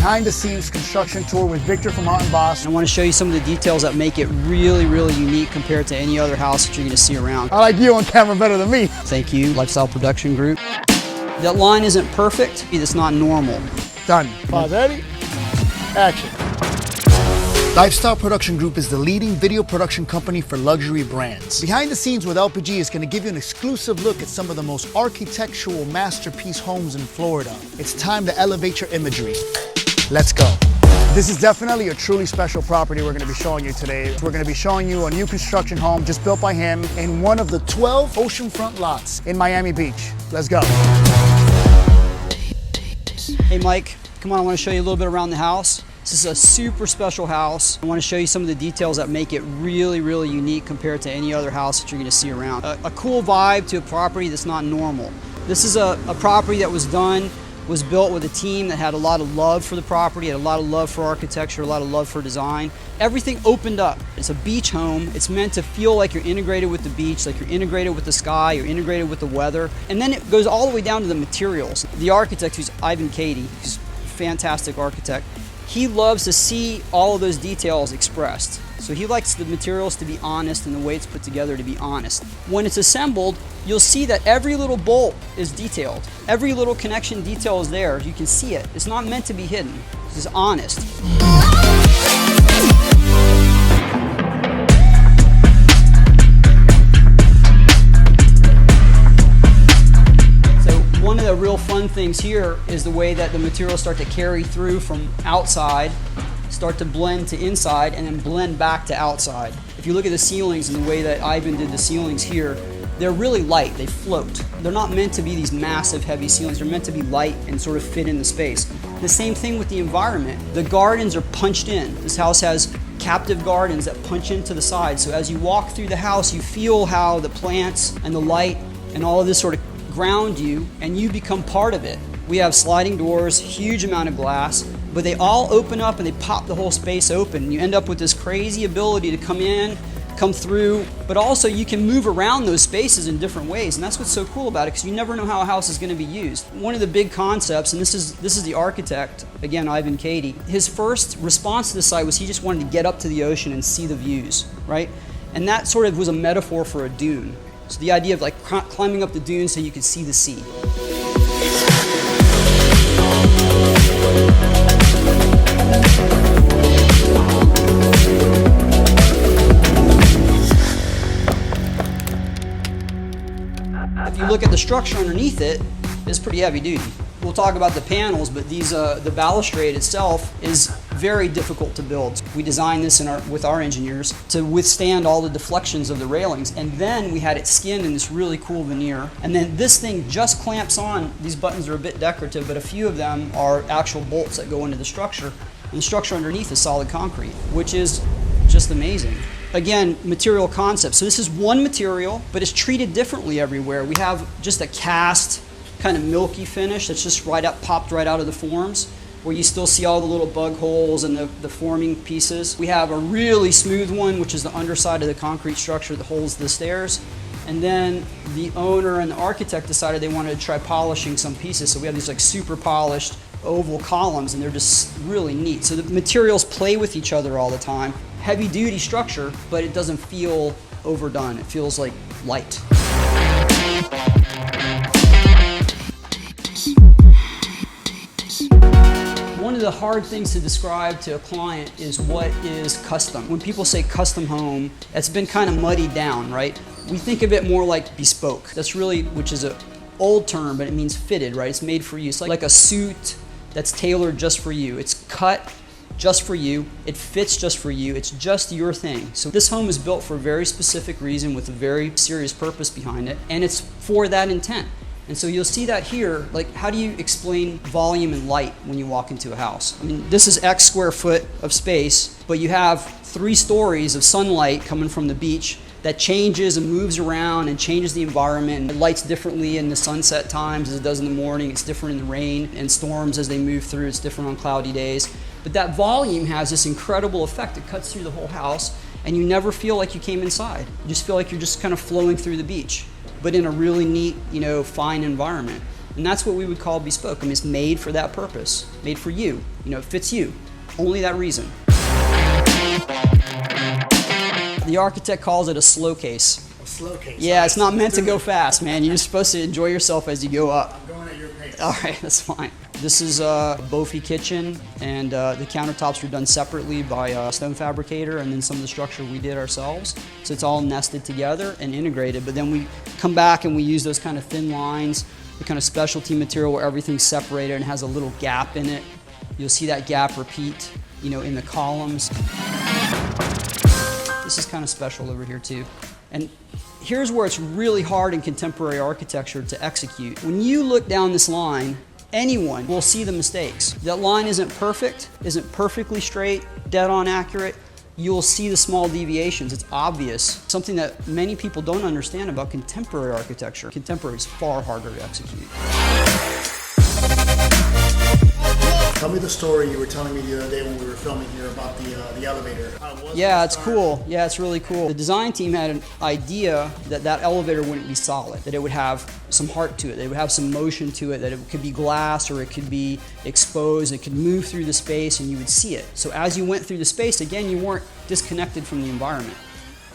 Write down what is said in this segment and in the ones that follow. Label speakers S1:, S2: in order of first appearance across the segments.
S1: behind the scenes construction tour with Victor from Hunt & Boss.
S2: I want to show you some of the details that make it really, really unique compared to any other house that you're going to see around.
S1: I like you on camera better than me.
S2: Thank you, Lifestyle Production Group. That line isn't perfect, it's not normal.
S1: Done. Pause, ready? Action. Lifestyle Production Group is the leading video production company for luxury brands. Behind the scenes with LPG is going to give you an exclusive look at some of the most architectural masterpiece homes in Florida. It's time to elevate your imagery. Let's go. This is definitely a truly special property we're going to be showing you today. We're going to be showing you a new construction home just built by him in one of the 12 oceanfront lots in Miami Beach. Let's go.
S2: Hey Mike, come on, I want to show you a little bit around the house. This is a super special house. I want to show you some of the details that make it really, really unique compared to any other house that you're going to see around. A cool vibe to a property that's not normal. This is a property that was built with a team that had a lot of love for the property, had a lot of love for architecture, a lot of love for design. Everything opened up. It's a beach home. It's meant to feel like you're integrated with the beach, like you're integrated with the sky, you're integrated with the weather. And then it goes all the way down to the materials. The architect, who's Ivan Cady, who's a fantastic architect, he loves to see all of those details expressed. So he likes the materials to be honest and the way it's put together to be honest. When it's assembled, you'll see that every little bolt is detailed. Every little connection detail is there. You can see it. It's not meant to be hidden. It's just honest. One of the real fun things here is the way that the materials start to carry through from outside, start to blend to inside, and then blend back to outside. If you look at the ceilings and the way that Ivan did the ceilings here, they're really light, they float. They're not meant to be these massive heavy ceilings, they're meant to be light and sort of fit in the space. The same thing with the environment. The gardens are punched in. This house has captive gardens that punch into the side, so as you walk through the house, you feel how the plants and the light and all of this sort of ground you, and you become part of it. We have sliding doors, huge amount of glass, but they all open up and they pop the whole space open. You end up with this crazy ability to come in, come through, but also you can move around those spaces in different ways, and that's what's so cool about it, because you never know how a house is going to be used. One of the big concepts, and this is the architect, again, Ivan Cady, his first response to the site was he just wanted to get up to the ocean and see the views, right? And that sort of was a metaphor for a dune. So the idea of like climbing up the dune so you could see the sea. If you look at the structure underneath it, it's pretty heavy duty. We'll talk about the panels, but the balustrade itself is very difficult to build. We designed this with our engineers to withstand all the deflections of the railings, and then we had it skinned in this really cool veneer. And then this thing just clamps on. These buttons are a bit decorative, but a few of them are actual bolts that go into the structure. And the structure underneath is solid concrete, which is just amazing. Again, material concept. So this is one material, but it's treated differently everywhere. We have just a cast, kind of milky finish that's just popped right out of the forms, where you still see all the little bug holes and the forming pieces. We have a really smooth one, which is the underside of the concrete structure that holds the stairs. And then the owner and the architect decided they wanted to try polishing some pieces. So we have these like super polished oval columns, and they're just really neat. So the materials play with each other all the time. Heavy duty structure, but it doesn't feel overdone. It feels like light. One of the hard things to describe to a client is what is custom. When people say custom home, it's been kind of muddied down, right? We think of it more like bespoke. That's really, which is an old term, but it means fitted, right? It's made for you. It's like a suit that's tailored just for you. It's cut just for you. It fits just for you. It's just your thing. So this home is built for a very specific reason with a very serious purpose behind it, and it's for that intent. And so you'll see that here, like how do you explain volume and light when you walk into a house? I mean, this is X square foot of space, but you have 3 stories of sunlight coming from the beach that changes and moves around and changes the environment. It lights differently in the sunset times as it does in the morning. It's different in the rain and storms as they move through. It's different on cloudy days. But that volume has this incredible effect. It cuts through the whole house, and you never feel like you came inside. You just feel like you're just kind of flowing through the beach, but in a really neat, fine environment. And that's what we would call bespoke. I mean, it's made for that purpose, made for you. You know, it fits you. Only that reason. The architect calls it a slow case.
S1: A slow case.
S2: Yeah, it's not meant to go fast, man. You're supposed to enjoy yourself as you go up.
S1: I'm going at your pace.
S2: All right, that's fine. This is a Bofi kitchen, and the countertops were done separately by a stone fabricator, and then some of the structure we did ourselves. So it's all nested together and integrated, but then we come back and we use those kind of thin lines, the kind of specialty material where everything's separated and has a little gap in it. You'll see that gap repeat, you know, in the columns. This is kind of special over here too. And here's where it's really hard in contemporary architecture to execute. When you look down this line, anyone will see the mistakes. That line isn't perfect, isn't perfectly straight, dead on accurate. You'll see the small deviations. It's obvious. Something that many people don't understand about contemporary architecture. Contemporary is far harder to execute.
S1: Tell me the story you were telling me the other day when we were filming here about the elevator.
S2: Yeah, it's cool. Yeah, it's really cool. The design team had an idea that that elevator wouldn't be solid, that it would have some heart to it, that it would have some motion to it, that it could be glass or it could be exposed, it could move through the space and you would see it. So as you went through the space, again, you weren't disconnected from the environment.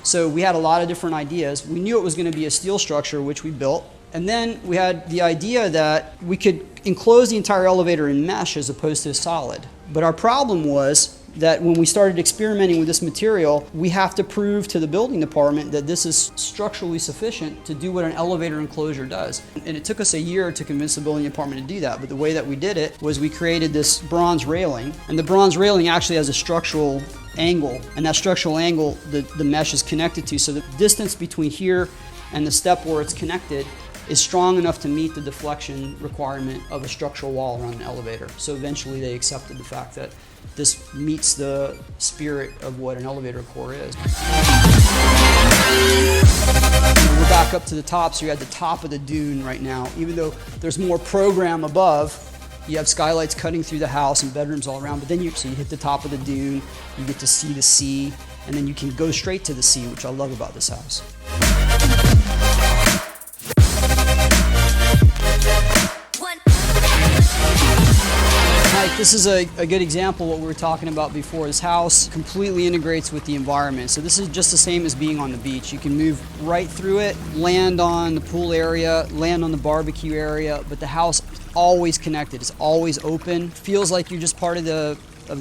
S2: So we had a lot of different ideas. We knew it was going to be a steel structure, which we built. And then we had the idea that we could enclose the entire elevator in mesh as opposed to solid. But our problem was that when we started experimenting with this material, we have to prove to the building department that this is structurally sufficient to do what an elevator enclosure does. And it took us a year to convince the building department to do that. But the way that we did it was we created this bronze railing. And the bronze railing actually has a structural angle. And that structural angle, the mesh is connected to. So the distance between here and the step where it's connected is strong enough to meet the deflection requirement of a structural wall around an elevator. So eventually they accepted the fact that this meets the spirit of what an elevator core is. We're back up to the top, so you're at the top of the dune right now. Even though there's more program above, you have skylights cutting through the house and bedrooms all around, but then you hit the top of the dune, you get to see the sea, and then you can go straight to the sea, which I love about this house. This is a good example of what we were talking about before. This house completely integrates with the environment. So this is just the same as being on the beach. You can move right through it, land on the pool area, land on the barbecue area, but the house is always connected. It's always open. Feels like you're just part of the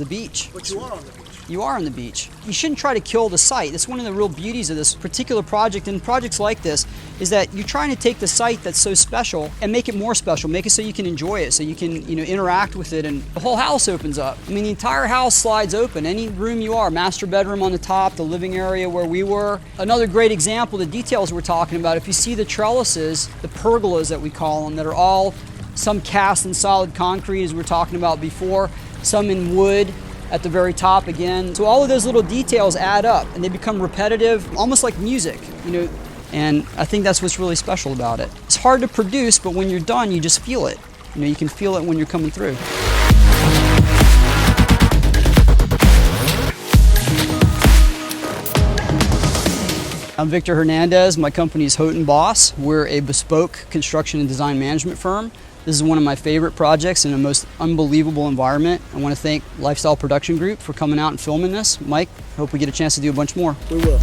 S2: beach.
S1: But you are on the beach.
S2: You are on the beach. You shouldn't try to kill the site. That's one of the real beauties of this particular project, and projects like this, is that you're trying to take the site that's so special and make it more special, make it so you can enjoy it, so you can, you know, interact with it, and the whole house opens up. I mean, the entire house slides open. Any room you are, master bedroom on the top, the living area where we were. Another great example, the details we're talking about, if you see the trellises, the pergolas that we call them, that are all some cast in solid concrete, as we were talking about before, some in wood at the very top again. So all of those little details add up and they become repetitive, almost like music, you know, and I think that's what's really special about it. It's hard to produce, but when you're done, you just feel it. You know, you can feel it when you're coming through. I'm Victor Hernandez. My company is Houghton Boss. We're a bespoke construction and design management firm. This is one of my favorite projects in a most unbelievable environment. I want to thank Lifestyle Production Group for coming out and filming this. Mike, hope we get a chance to do a bunch more.
S1: We will.